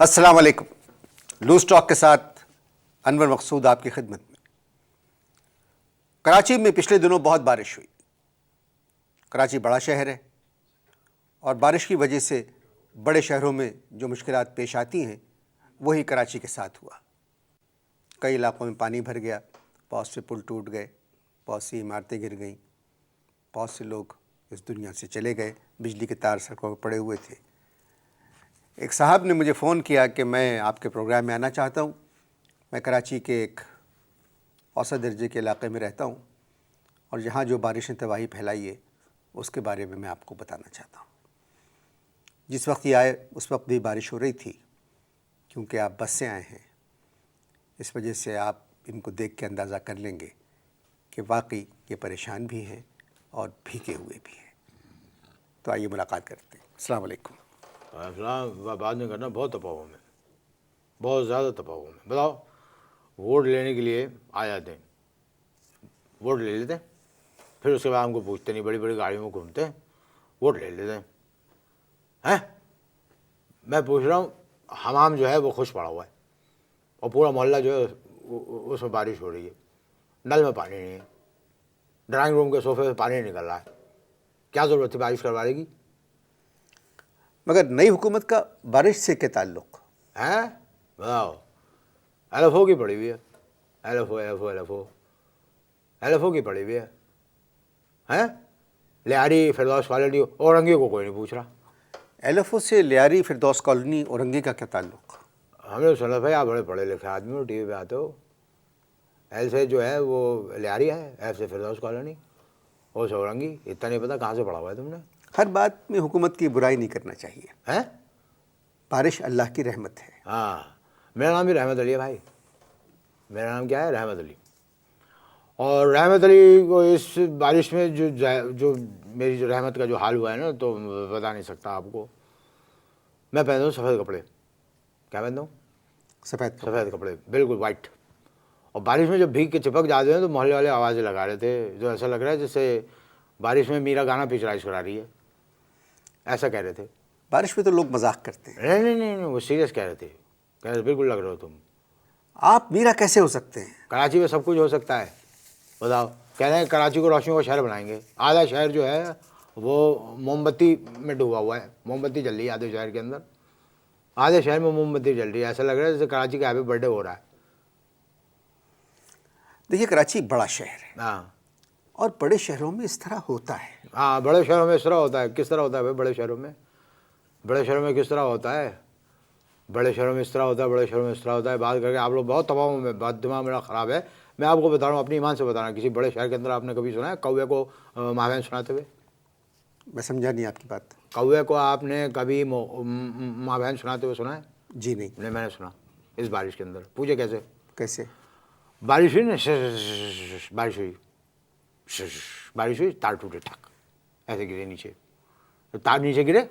अस्सलाम वालेकुम। Loose talk के साथ अनवर मकसूद आपकी खिदमत में। कराची में पिछले दिनों बहुत बारिश हुई। कराची बड़ा शहर है और बारिश की वजह से बड़े शहरों में जो मुश्किलात पेश आती हैं वही कराची के साथ हुआ। कई इलाकों में पानी भर गया, बहुत से पुल टूट गए, बहुत सी इमारतें गिर गईं, बहुत से लोग इस दुनिया से चले गए, बिजली के तार सड़कों पर पड़े हुए थे। एक साहब ने मुझे फ़ोन किया कि मैं आपके प्रोग्राम में आना चाहता हूँ। मैं कराची के एक औसत दर्जे के इलाके में रहता हूँ और यहाँ जो बारिश ने तबाही फैलाई है उसके बारे में मैं आपको बताना चाहता हूँ। जिस वक्त ये आए उस वक्त भी बारिश हो रही थी, क्योंकि आप बस से आए हैं, इस वजह से आप इनको देख के अंदाज़ा कर लेंगे कि वाकई ये परेशान भी हैं और भीगे हुए भी हैं। तो आइए मुलाकात करते हैं। अस्सलाम वालेकुम। बाद में करना, बहुत तपा हूँ मैं, बहुत ज़्यादा तपा हूँ मैं। बताओ, वोट लेने के लिए आ जाते हैं, वोट ले लेते हैं, फिर उसके बाद हमको पूछते नहीं, बड़ी बड़ी गाड़ियों में घूमते हैं, वोट ले लेते हैं। मैं पूछ रहा हूँ, हमाम जो है वो खुश पड़ा हुआ है और पूरा मोहल्ला जो है उसमें बारिश हो रही है, नल में पानी नहीं है, ड्राइंग रूम के सोफे से पानी निकल रहा है। क्या ज़रूरत थी बारिश करवाने की? मगर नई हुकूमत का बारिश से क्या ताल्लुक़ है? बताओ। LFO की पड़ी हुई है, LFO की पड़ी हुई है, लियारी फिरदौस कॉलोनी औरंगी को कोई नहीं पूछ रहा। LFO से लियारी फिरदौस कॉलोनी औरंगी का क्या ताल्लुक़? हमने सुना भाई आप बड़े पढ़े लिखे आदमी हो, टीवी पे आते हो। L से जो है वो लियारी है, F से फिरदौस कॉलोनी, O से औरंगी। इतना नहीं पता कहाँ से पढ़ा हुआ है तुमने? हर बात में हुकूमत की बुराई नहीं करना चाहिए। हैं? बारिश अल्लाह की रहमत है। हाँ, मेरा नाम भी रहमत अली है भाई। मेरा नाम क्या है? रहमत अली। और रहमत अली को इस बारिश में जो मेरी जो रहमत का जो हाल हुआ है ना, तो बता नहीं सकता आपको। मैं पहनता हूँ सफ़ेद कपड़े। क्या पहनता हूँ? सफ़ेद कपड़े, बिल्कुल वाइट। और बारिश में जब भीग के चिपक जाते हैं तो मोहल्ले वाले आवाज़ें लगा रहे थे, जो ऐसा लग रहा है जैसे बारिश में मीरा गाना पिक्चराइज करा रही है, ऐसा कह रहे थे। बारिश में तो लोग मजाक करते हैं। नहीं, वो सीरियस कह रहे थे। कह रहे बिल्कुल लग रहे हो तुम। आप मीरा कैसे हो सकते हैं? कराची में सब कुछ हो सकता है। बताओ, कह रहे हैं कराची को रोशनियों का शहर बनाएंगे। आधा शहर जो है वो मोमबत्ती में डूबा हुआ है, मोमबत्ती जल रही है आधे शहर के अंदर, आधे शहर में मोमबत्ती जल रही है। ऐसा लग रहा है जैसे कराची का हैप्पी बर्थडे हो रहा है। देखिए, कराची बड़ा शहर है। हाँ, और बड़े शहरों में इस तरह होता है। हाँ, बड़े शहरों में इस तरह होता है। किस तरह होता है भाई? बड़े शहरों में किस तरह होता है? बड़े शहरों में इस तरह होता है, बड़े शहरों में इस तरह होता है। बात करके आप लोग बहुत तबाह में, बात दिमाग मेरा ख़राब है। मैं आपको बता रहा हूँ, अपनी ईमान से बता रहा हूँ, किसी बड़े शहर के अंदर आपने कभी सुना है कौवे को महावैन सुनाते हुए? मैं समझा नहीं आपकी बात। कौवे को आपने कभी महावैन सुनाते हुए सुना है? जी नहीं। नहीं, मैंने सुना। इस बारिश के अंदर पूछे कैसे? कैसे? बारिश हुई ना, बारिश हुई, तार टूटे, ठक, ऐसे गिरे नीचे। तो तार नीचे गिरे,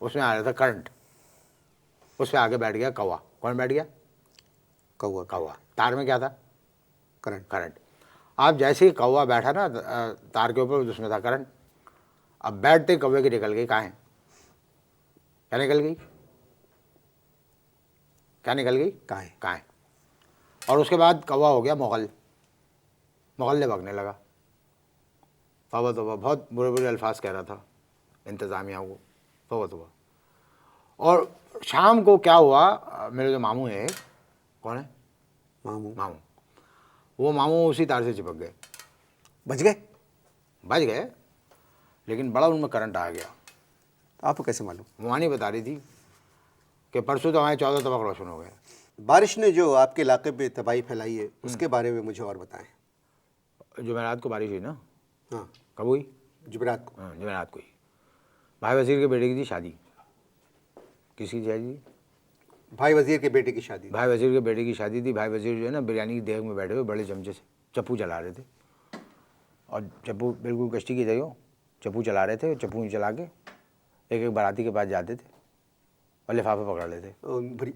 उसमें आ रहा था करंट, उस पर आगे बैठ गया कौवा। कौन बैठ गया? कौवा। तार में क्या था? करंट। अब जैसे ही कौवा बैठा ना तार के ऊपर, उसमें था करंट। अब बैठते कौवे की निकल गई। कहाँ है? क्या निकल गई? कहाँ है? और उसके बाद कौवा हो गया मोगल ने भगने लगा। तौबा तौबा, बहुत बुरे बुरे अल्फाज कह रहा था इंतज़ामिया को, तौबा तौबा। और शाम को क्या हुआ, मेरे जो मामू है, कौन है? मामू। वो मामू उसी तार से चिपक गए। बच गए, लेकिन बड़ा उनमें करंट आ गया। आपको कैसे मालूम? मुआनी बता रही थी कि परसों तो हमारे 14 तबक रोशन हो गए। बारिश ने जो आपके इलाके पे तबाही फैलाई है उसके बारे में मुझे और बताएं। जुमेरात को बारिश हुई ना? हाँ। कब हुई? जुमेरात को। हाँ, जुमेरात को ही। भाई वजीर के बेटे की थी शादी। किसकी शादी थी? भाई वजीर के बेटे की शादी। भाई वजीर के बेटे की शादी थी। भाई वजीर जो है ना, बिरयानी की देग में बैठे हुए बड़े चमचे से चप्पू चला रहे थे, और चप्पू बिल्कुल कश्ती की जगह चप्पू चला रहे थे। चप्पू चला के एक एक बाराती के पास जाते थे और लिफाफे पकड़ लेते।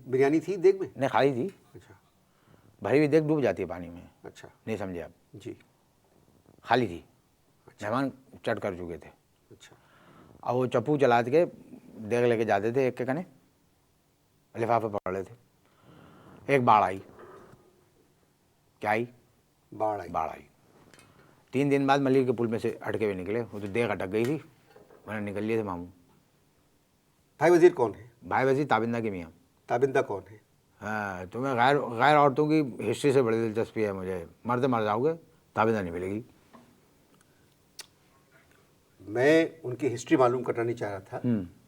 बिरयानी थी देग में? नहीं, खाली थी। अच्छा। भरी हुई देग डूब जाती है पानी में। अच्छा, नहीं समझे आप? जी। खाली थी। मेहमान चट कर चुके थे। अच्छा। अब वो चप्पू चला के देग लेके जाते थे एक के कने, लिफाफे पड़ रहे थे। एक बाढ़ आई। क्या आई? बाढ़ आई। बाढ़ आई। 3 दिन बाद मलिर के पुल में से अटके हुए निकले। वो तो देख अटक गई थी, मैंने निकल लिए थे मामू। भाई वजीर कौन है? भाई वजीर ताबिंदा की मियाँ। ताबिंदा कौन है? हाँ, तुम्हें गैर औरतों की हिस्ट्री से बड़ी दिलचस्पी है मुझे। मरते मर जाओगे, ताबिंदा नहीं मिलेगी। मैं उनकी हिस्ट्री मालूम करना नहीं चाह रहा था,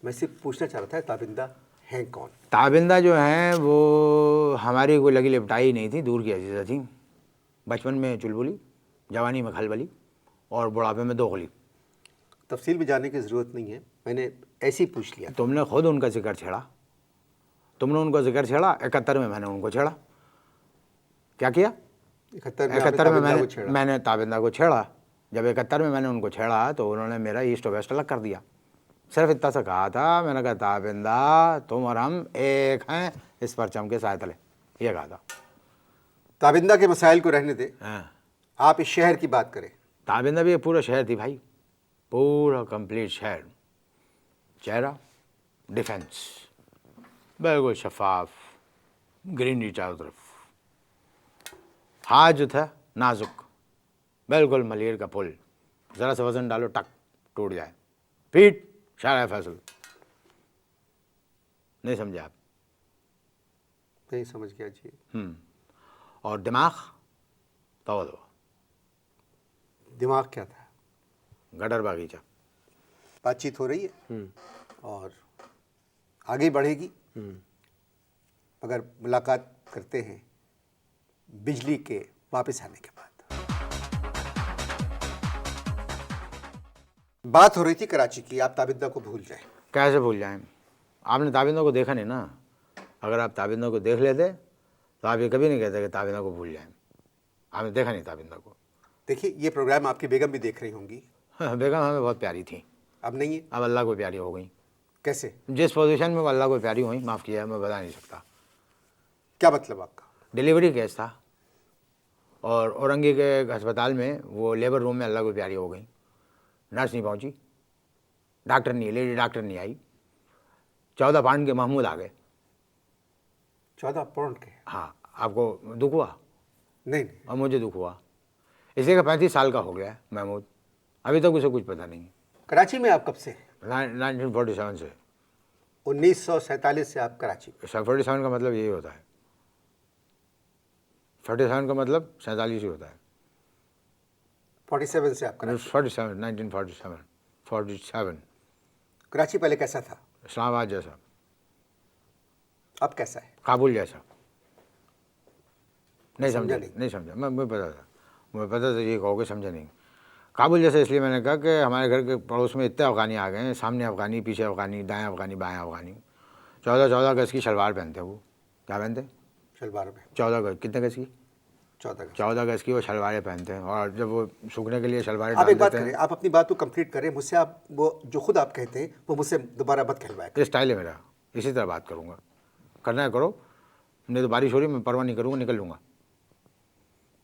मैं सिर्फ पूछना चाह रहा था ताबिंदा हैं कौन? ताबिंदा जो हैं वो हमारी कोई लगी लिपटाई नहीं थी, दूर की अजीज़ा थी। बचपन में चुलबुली, जवानी में खलबली और बुढ़ापे में दोगली। तफसील में जाने की ज़रूरत नहीं है, मैंने ऐसे ही पूछ लिया। तुमने खुद उनका जिक्र छेड़ा। तुमने उनको जिक्र छेड़ा। 71 में मैंने उनको छेड़ा। क्या किया? 71 में मैंने ताबिंदा को छेड़ा। जब 71 में मैंने उनको छेड़ा तो उन्होंने मेरा ईस्ट और वेस्ट अलग कर दिया। सिर्फ इतना सा कहा था, मैंने कहा ताबिंदा तुम और हम एक हैं इस परचम के साए तले, ये कहा था। ताबिंदा के मसाइल को रहने दे, हाँ, आप इस शहर की बात करें। ताबिंदा भी एक पूरा शहर थी भाई, पूरा कंप्लीट शहर। चेहरा डिफेंस, बिल्कुल शफाफ, ग्रीनरी चारों तरफ। हाथ जो था नाजुक, बिल्कुल मलिर का पुल, ज़रा सा वजन डालो टक टूट जाए। पीठ शारा फैसल। नहीं समझे आप? नहीं समझ गया जी। और दिमाग तो दिमाग क्या था? गटर बागीचा। बातचीत हो रही है और आगे बढ़ेगी, मगर मुलाकात करते हैं बिजली के वापस आने के बाद। बात हो रही थी कराची की, आप ताबिंदा को भूल जाएं। कैसे भूल जाएं? आपने ताबिंदा को देखा नहीं ना। अगर आप ताबिंदा को देख लेते तो आप ये कभी नहीं कहते कि ताबिंदा को भूल जाएं। आपने देखा नहीं ताबिंदा को। देखिए, ये प्रोग्राम आपकी बेगम भी देख रही होंगी। बेगम हमें बहुत प्यारी थी, अब नहीं है। अब अल्लाह को प्यारी हो गई। कैसे? जिस पोजीशन में वो अल्लाह को प्यारी हुई, माफ़ किया, मैं बता नहीं सकता। क्या मतलब आपका? डिलीवरी केस था और औरंगी के अस्पताल में वो लेबर रूम में अल्लाह को प्यारी हो गई। नर्स नहीं पहुंची, डॉक्टर नहीं, लेडी डॉक्टर नहीं आई। 14 पाउंड के महमूद आ गए। 14 पाउंड के? हाँ, आपको दुख हुआ? नहीं। और मुझे दुख हुआ। इसी का 35 साल का हो गया है महमूद, अभी तक उसे कुछ पता नहीं। कराची में आप कब से? 1947 से। 1947 से आप कराची? 47 का मतलब यही होता है। 47 का मतलब 47 ही होता है। 47 से आप कराची? 47, 1947, 47। कराची पहले कैसा था? इस्लामाबाद जैसा। अब कैसा है? काबुल जैसा। नहीं समझा समझा? नहीं समझा। मुझे पता था ये कहोगे, समझा नहीं। काबुल जैसे इसलिए मैंने कहा कि हमारे घर के पड़ोस में इतने अफ़गानी आ गए हैं, सामने अफ़गानी, पीछे अफ़गानी, दाएं अफ़गानी, बाएं अफ़गानी। 14 गज की शलवार पहनते हैं वो। क्या पहनते? शलवार में 14 गज। कितने गज की? 14 गज की वो शलवारें पहनते हैं। और जब वो सूखने के लिए शलवारें आप डाल एक बात देते करें, हैं। आप अपनी बात को कंप्लीट करें मुझसे। आप वो जो खुद आप कहते हैं वो मुझसे दोबारा मत कहलवाएं। ये स्टाइल है मेरा, इसी तरह बात करूँगा। करना है करो, नहीं तो बारिश हो रही, मैं परवाह नहीं करूँगा, निकल लूँगा।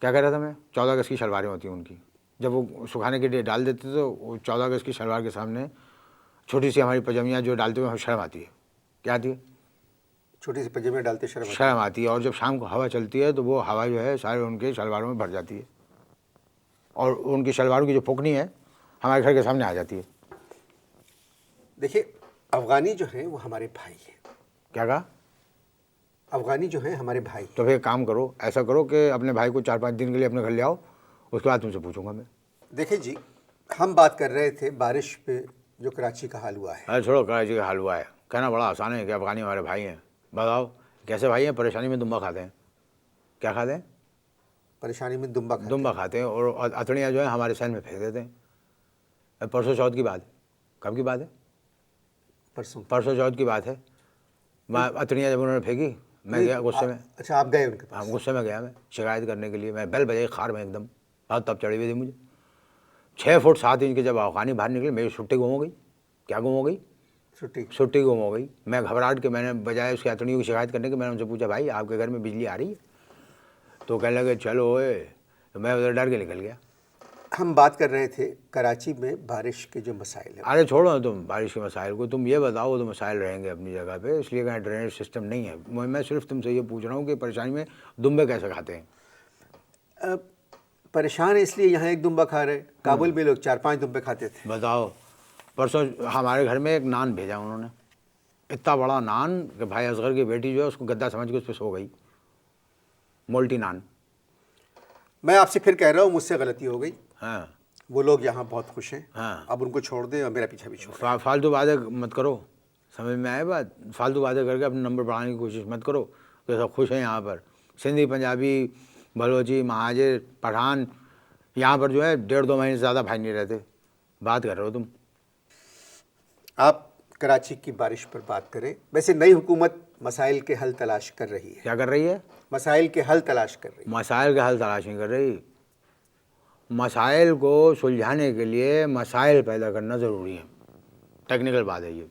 क्या कह रहा था मैं? 14 गज की शलवारें होती हैं उनकी। जब वो सुखाने के लिए डाल देते तो वो 14 गज की शलवार के सामने छोटी सी हमारी पजामियाँ जो डालते हुए शर्म आती है। क्या आती है? छोटी सी पजामे डालते शर्म आती है। और जब शाम को हवा चलती है तो वो हवा जो है सारे उनके शलवारों में भर जाती है और उनकी शलवारों की जो फुकनी है हमारे घर के सामने आ जाती है। देखिए, अफ़गानी जो हैं वो हमारे भाई हैं। क्या कहा? अफ़गानी जो हैं हमारे भाई हैं। तो फिर काम करो, ऐसा करो कि अपने भाई को 4-5 दिन के लिए अपने घर ले आओ, उसके बाद तुमसे पूछूंगा मैं। देखिए जी, हम बात कर रहे थे बारिश पे जो कराची का हाल हुआ है। अरे छोड़ो, कराची का हाल हुआ है, कहना बड़ा आसान है कि अफ़गानी हमारे भाई हैं। बताओ कैसे भाई हैं? परेशानी में दुम्बा खाते हैं। क्या खाते हैं? परेशानी में दुम्बा खाते हैं। और अतड़ियाँ जो है हमारे सहन में फेंक देते हैं। परसों चौथ की बात है। कब की बात है? परसों चौथ की बात है। अतड़ियाँ जब उन्होंने फेंकी, मैं गया गुस्से में। अच्छा, आप गए उनके पास? हाँ, गुस्से में गया मैं शिकायत करने के लिए। मैं बेल बजाई खार में एकदम, बहुत तब चढ़ी हुई थी मुझे। 6 फुट 7 इंच के जब अफ़गानी बाहर निकले, मेरी छुट्टी गुम हो गई। क्या गुम हो गई? छुट्टी गुम हो गई। मैं घबराहट के मैंने बजाय उसकी अतड़ियों की शिकायत करने के, मैंने उनसे पूछा, भाई आपके घर में बिजली आ रही है? तो कहने लगे चलो ओए। तो मैं उधर डर के निकल गया। हम बात कर रहे थे कराची में बारिश के जो मसाइल हैं। अरे छोड़ो ना तुम बारिश के मसाइल को, तुम ये बताओ तो मसाइल रहेंगे अपनी जगह पे, इसलिए कहीं ड्रेनेज सिस्टम नहीं है। मैं सिर्फ तुमसे ये पूछ रहा हूँ कि परेशानी में दुम्बे कैसे खाते हैं। परेशान है इसलिए यहाँ एक दुम्बा खा रहे, काबुल में लोग 4-5 दुम्बे खाते थे। बताओ, परसों हमारे घर में एक नान भेजा उन्होंने, इतना बड़ा नान कि भाई असगर की बेटी जो है उसको गद्दा समझ के उस पर सो गई, मोल्टी नान। मैं आपसे फिर कह रहा हूँ, मुझसे गलती हो गई। हाँ वो लोग यहाँ बहुत खुश हैं। हाँ, अब उनको छोड़ दें और मेरा पीछा भी छोड़। फालतू बातें मत करो, समझ में आए बात। फालतू बातें करके अपने नंबर बढ़ाने की कोशिश मत करो कि सब खुश हैं यहाँ पर। सिंधी, पंजाबी, बलोची, महाजिर, पठान यहाँ पर जो है 1.5-2 महीने से ज़्यादा भाई नहीं रहते। बात कर रहे हो तुम। आप कराची की बारिश पर बात करें। वैसे नई हुकूमत मसाइल के हल तलाश कर रही है। क्या कर रही है? मसाइल के हल तलाश कर रही है। मसाइल का हल तलाश नहीं कर रही। मसाइल को सुलझाने के लिए मसाइल पैदा करना ज़रूरी है। टेक्निकल बात है ये,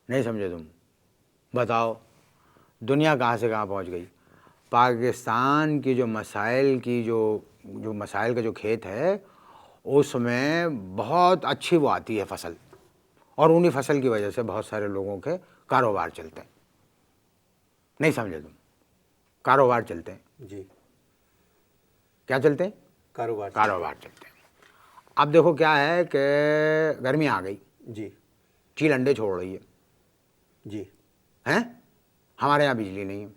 नहीं समझे तुम? बताओ, दुनिया कहाँ से कहाँ पहुँच गई। पाकिस्तान की जो मसाइल की जो मसाइल का जो खेत है उसमें बहुत अच्छी वो आती है फसल, और उन्हीं फसल की वजह से बहुत सारे लोगों के कारोबार चलते हैं। नहीं समझे तुम? कारोबार चलते हैं। जी, क्या चलते हैं? कारोबार चलते हैं। अब देखो क्या है कि गर्मी आ गई, जी चील अंडे छोड़ रही है, जी। हैं? हमारे यहाँ बिजली नहीं है।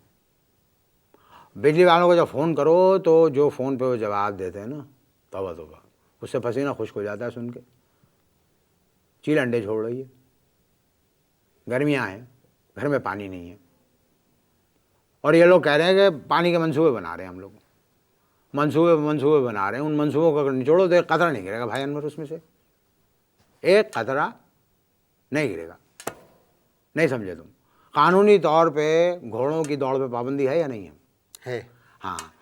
बिजली वालों को जब फ़ोन करो तो जो फ़ोन पे वो जवाब देते हैं ना, तौबा तौबा, उससे पसीना खुश्क हो जाता है सुन के। चील अंडे छोड़ रही है, गर्मियाँ हैं, घर में पानी नहीं है, और ये लोग कह रहे हैं कि पानी के मंसूबे बना रहे हैं हम लोग। मंसूबे बना रहे हैं, उन मंसूबों को अगर निचोड़ो तो एक कतरा नहीं गिरेगा भाई अनवर, उसमें से एक कतरा नहीं गिरेगा। नहीं समझे तुम? कानूनी तौर पे घोड़ों की दौड़ पे पाबंदी है या नहीं है? है। हाँ,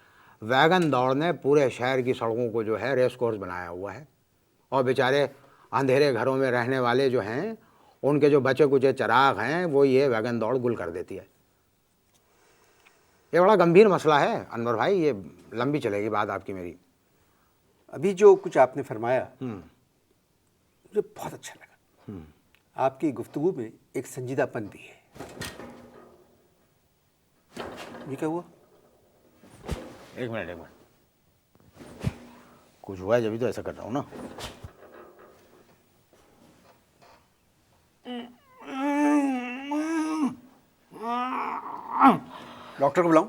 वैगन दौड़ ने पूरे शहर की सड़कों को जो है रेस कोर्स बनाया हुआ है, और बेचारे अंधेरे घरों में रहने वाले जो हैं उनके जो बचे कुचे चिराग हैं वो ये वैगन दौड़ गुल कर देती है। ये बड़ा गंभीर मसला है अनवर भाई, ये लंबी चलेगी बात आपकी मेरी। अभी जो कुछ आपने फरमाया मुझे बहुत अच्छा लगा। आपकी गुफ्तगू में एक संजीदापन भी है। ये क्या हुआ? एक मिनट, कुछ हुआ है जब तो ऐसा कर रहा हूँ ना। डॉक्टर को बुलाऊं?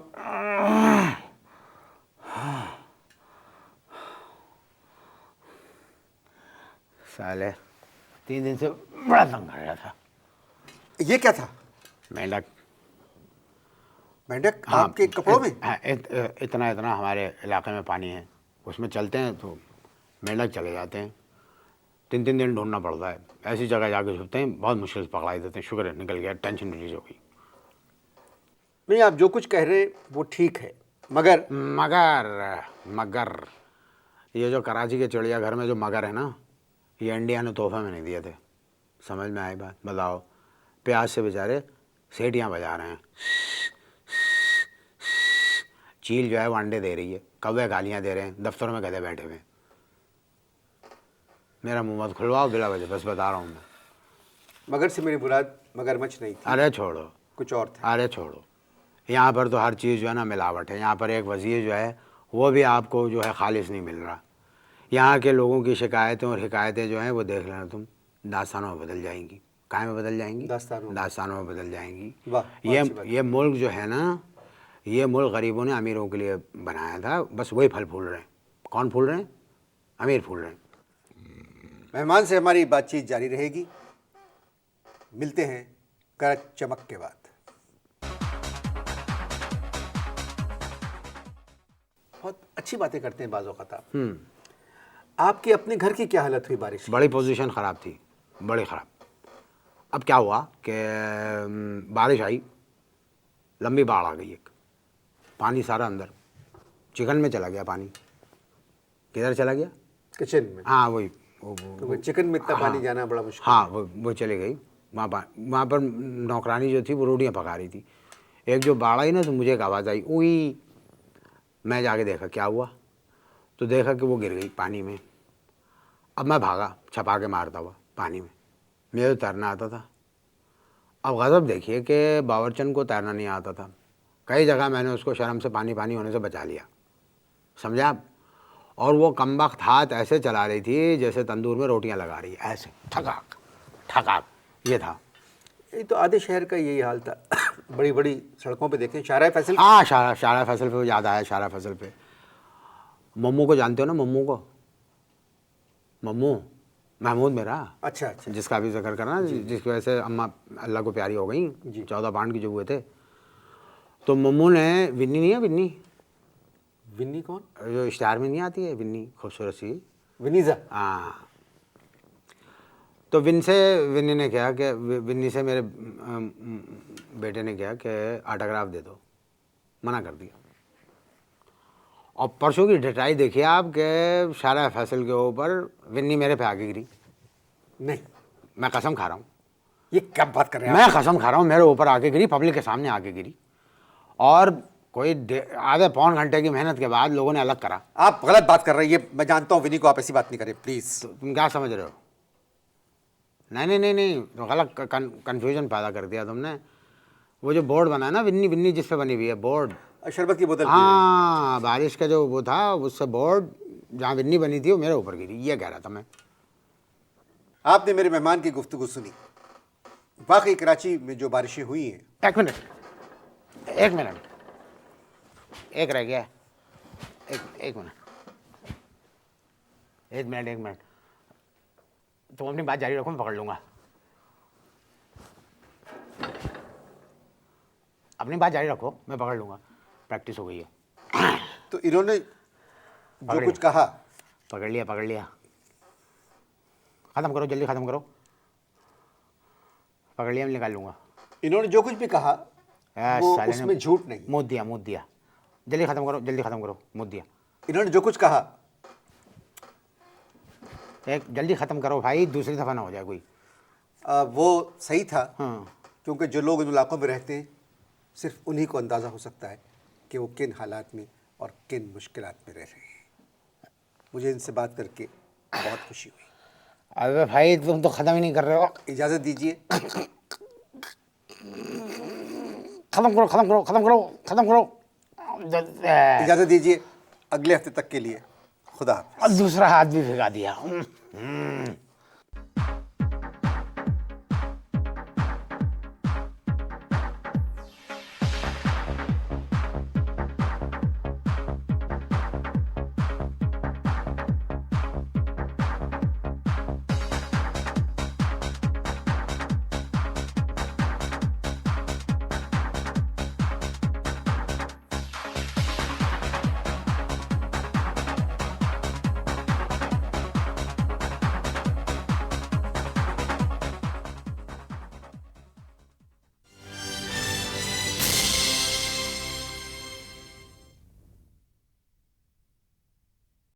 साले 3 दिन से बड़ा तंग कर रहा था। ये क्या था? मेंढक। मेंढक आपके कपड़ों में? इतना हमारे इलाके में पानी है, उसमें चलते हैं तो मेंढक चले जाते हैं। 3 दिन ढूंढना पड़ता है, ऐसी जगह जाके छुपते हैं, बहुत मुश्किल से पकड़ाई देते हैं। शुक्र है निकल गया, टेंशन रिलीज हो गई। नहीं, आप जो कुछ कह रहे वो ठीक है, मगर ये जो कराची के चिड़ियाघर में जो मगर है ना, ये इंडिया ने तोहफे में नहीं दिए थे। समझ में आई बात? बताओ, प्याज से बेचारे सीटियाँ बजा रहे हैं। चील जो है वो अंडे दे रही है, कौवे गालियाँ दे रहे हैं, दफ्तरों में गधे बैठे हुए हैं। मेरा मुँह मत खुलवाओ बिला वजह, बस बता रहा हूँ मैं। मगर से मेरी मुराद मगरमच्छ नहीं थी। अरे छोड़ो, कुछ और था। अरे छोड़ो, यहाँ पर तो हर चीज़ जो है ना मिलावट है। यहाँ पर एक वज़ीर जो है वो भी आपको जो है खालिश नहीं मिल रहा। यहाँ के लोगों की शिकायतें और हिकायतें जो हैं वो देख लेना तुम, दास्तानों में बदल जाएंगी। काहे में बदल जाएंगी? दास्तानों में बदल जाएंगी। ये मुल्क जो है ना, ये मुल्क गरीबों ने अमीरों के लिए बनाया था, बस वही फल फूल रहे हैं। कौन फूल रहे हैं? अमीर फूल रहे हैं। मेहमान से हमारी बातचीत जारी रहेगी। मिलते हैं करक चमक के बाद। बहुत अच्छी बातें करते हैं बाज़ औक़ात आप। आपके अपने घर की क्या हालत हुई बारिश की? बड़ी पोजीशन ख़राब थी, बड़ी ख़राब। अब क्या हुआ कि बारिश आई, लंबी बाढ़ आ गई, एक पानी सारा अंदर चिकन में चला गया पानी। किधर चला गया? किचन में। हाँ वही, तो चिकन में इतना पानी जाना बड़ा मुश्किल। हाँ वो चली गई। वहाँ पर नौकरानी जो थी वो रोटियाँ पका रही थी। एक जो बाढ़ आई ना तो मुझे एक आवाज़ आई, उई। मैं जाके देखा क्या हुआ, तो देखा कि वो गिर गई पानी में। अब मैं भागा छपा के मारता हुआ पानी में, मुझे तो तैरना आता था। अब गज़ब देखिए कि बावर्चन को तैरना नहीं आता था। कई जगह मैंने उसको शर्म से पानी पानी होने से बचा लिया, समझे आप। और वो कमबख्त हाथ ऐसे चला रही थी जैसे तंदूर में रोटियां लगा रही, ऐसे ठकाक ठकाक, ये था। ये तो आधे शहर का यही हाल था। बड़ी बड़ी सड़कों पे देखें, शाहराह फैसल। हाँ, शाहराह फैसल पे याद आया, शाहराह फैसल पे मम्मू को जानते हो ना, मम्मू को, मम्मू महमूद मेरा, अच्छा अच्छा। जिसका भी जिक्र करना, जिसकी वजह से अम्मा अल्लाह को प्यारी हो गई, जी। 14 पाउंड की जो हुए थे। तो मम्मू ने, विन्नी नहीं है, विन्नी, विन्नी कौन? जो इश्तिहार में नहीं आती है विन्नी, खूबसूरत सी, विनीजा। हाँ। तो विन्नी ने कहा कि, विन्नी से मेरे बेटे ने कहा कि ऑटोग्राफ दे दो, मना कर दिया। और परसों की डटाई देखिए आप कि शाहराह फैसल के ऊपर विन्नी मेरे पे आके गिरी। नहीं, मैं कसम खा रहा हूँ, ये क्या बात कर रहे हैं मैं कसम खा रहा हूँ, मेरे ऊपर आके गिरी, पब्लिक के सामने आके गिरी। और कोई आधे पौन घंटे की मेहनत के बाद लोगों ने अलग करा। आप गलत बात कर रहे हैं, ये मैं जानता हूँ। विनी को आप ऐसी बात नहीं करें प्लीज। तो तुम क्या समझ रहे हो? नहीं, तो गलत कन्फ्यूजन पैदा कर दिया तुमने। वो जो बोर्ड बना है ना, विन्नी जिस पे बनी हुई है बोर्ड, शरबत की बोतल। हाँ, बारिश का जो वो था, उससे बोर्ड जहाँ विन्नी बनी थी वो मेरे ऊपर गिरी, ये कह रहा था मैं। आपने मेरे मेहमान की गुफ्तगू सुनी। वाकई कराची में जो बारिशें हुई हैं। एक मिनट, एक रह गया, एक मिनट, तुम अपनी बात जारी रखो, मैं पकड़ लूँगा। अपनी बात जारी रखो, मैं पकड़ लूँगा, प्रैक्टिस हो गई है। तो इन्होंने जो कुछ कहा, पकड़ लिया, ख़त्म करो, जल्दी ख़त्म करो, पकड़ लिया, मैं निकाल लूँगा। इन्होंने जो कुछ भी कहा वो उसमें झूठ नहीं। मुँह दिया, जल्दी ख़त्म करो, मुँह दिया। इन्होंने जो कुछ कहा, एक जल्दी ख़त्म करो भाई, दूसरी दफ़ा ना हो जाए कोई। वो सही था। हाँ, क्योंकि जो लोग इन इलाकों में रहते हैं, सिर्फ उन्हीं को अंदाज़ा हो सकता है कि वो किन हालात में और किन मुश्किलात में रह रहे हैं। मुझे इनसे बात करके बहुत खुशी हुई। अबे भाई, तुम तो ख़त्म ही नहीं कर रहे हो। इजाज़त दीजिए। ख़त्म करो। इजाज़त दीजिए अगले हफ्ते तक के लिए। खुदा हाफ़िज़। और दूसरा हाथ भी भिगा दिया।